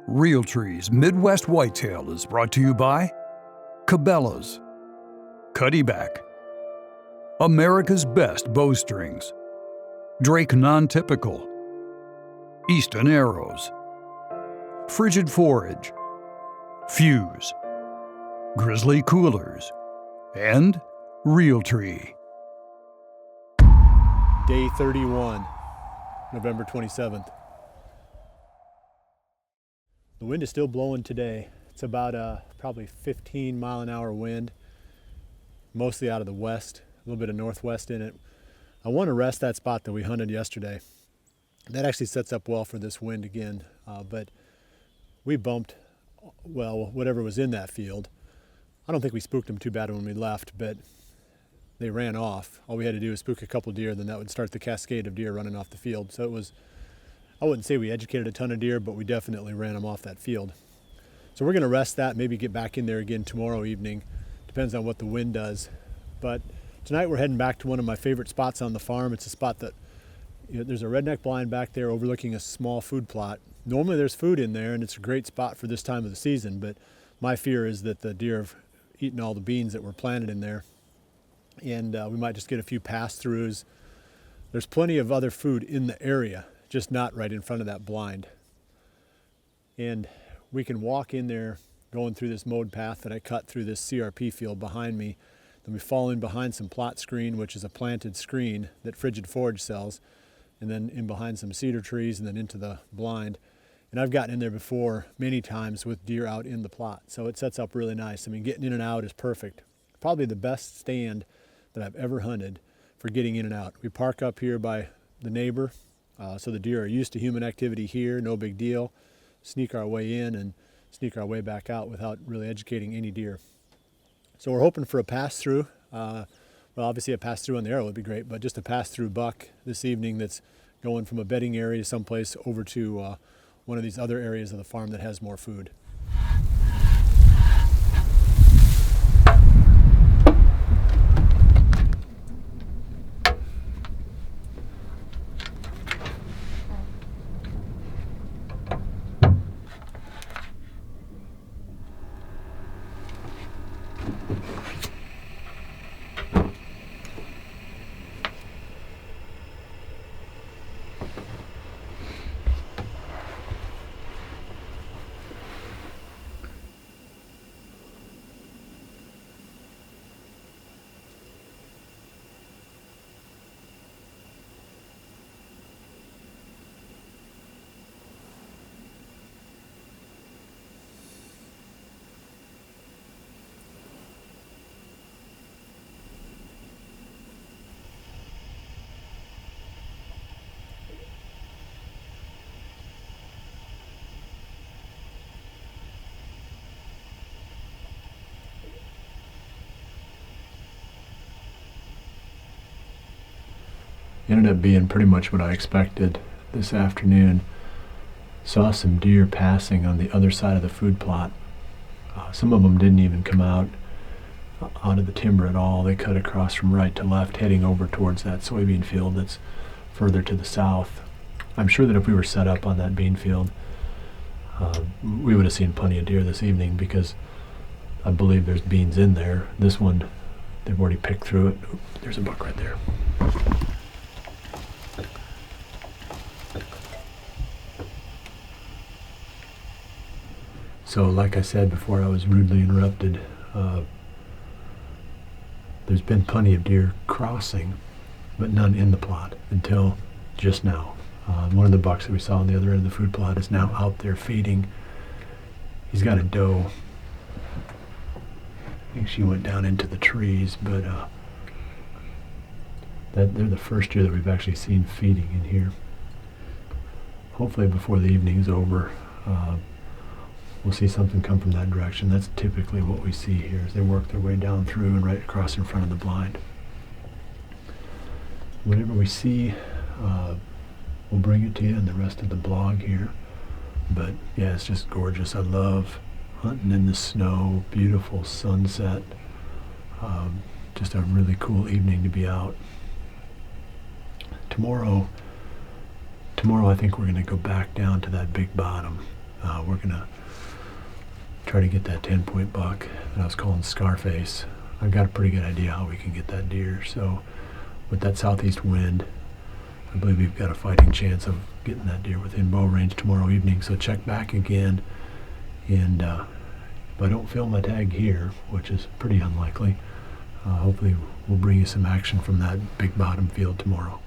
Realtree's Midwest Whitetail is brought to you by Cabela's, Cuddyback, America's Best Bowstrings, Drake Non-Typical, Easton Arrows, Frigid Forage, Fuse, Grizzly Coolers, and Realtree. Day 31, November 27th. The wind is still blowing today. It's about probably 15 mile an hour wind, mostly out of the west, a little bit of northwest in it. I want to rest that spot that we hunted yesterday. That actually sets up well for this wind again, but we bumped, well, whatever was in that field. I don't think we spooked them too bad when we left, but they ran off. All we had to do was spook a couple deer, then that would start the cascade of deer running off the field. So it was, I wouldn't say we educated a ton of deer, but we definitely ran them off that field. So we're gonna rest that, maybe get back in there again tomorrow evening. Depends on what the wind does. But tonight we're heading back to one of my favorite spots on the farm. It's a spot that, there's a redneck blind back there overlooking a small food plot. Normally there's food in there and it's a great spot for this time of the season, but my fear is that the deer have eaten all the beans that were planted in there. And we might just get a few pass-throughs. There's plenty of other food in the area, just not right in front of that blind. And we can walk in there going through this mowed path that I cut through this CRP field behind me. Then we fall in behind some plot screen, which is a planted screen that Frigid Forage sells, and then in behind some cedar trees and then into the blind. And I've gotten in there before many times with deer out in the plot, so it sets up really nice. I mean, getting in and out is perfect. Probably the best stand that I've ever hunted for getting in and out. We park up here by the neighbor, so the deer are used to human activity here, no big deal. Sneak our way in and sneak our way back out without really educating any deer. So we're hoping for a pass-through. Well, obviously a pass-through on the arrow would be great, but just a pass-through buck this evening that's going from a bedding area someplace over to one of these other areas of the farm that has more food. Ended up being pretty much what I expected this afternoon. Saw some deer passing on the other side of the food plot. Some of them didn't even come out of the timber at all. They cut across from right to left, heading over towards that soybean field that's further to the south. I'm sure that if we were set up on that bean field, we would have seen plenty of deer this evening because I believe there's beans in there. This one, they've already picked through it. Oop, there's a buck right there. So like I said before I was rudely interrupted, there's been plenty of deer crossing, but none in the plot until just now. One of the bucks that we saw on the other end of the food plot is now out there feeding. He's got a doe. I think she went down into the trees, but they're the first deer that we've actually seen feeding in here. Hopefully before the evening's over, we'll see something come from that direction. That's typically what we see here as they work their way down through and right across in front of the blind. Whatever we see, we'll bring it to you in the rest of the blog here. But yeah, it's just gorgeous. I love hunting in the snow, beautiful sunset. Just a really cool evening to be out. Tomorrow I think we're going to go back down to that big bottom. We're gonna try to get that 10-point buck that I was calling Scarface. I've got a pretty good idea how we can get that deer. So with that southeast wind, I believe we've got a fighting chance of getting that deer within bow range tomorrow evening. So check back again, and if I don't fill my tag here, which is pretty unlikely, hopefully we'll bring you some action from that big bottom field tomorrow.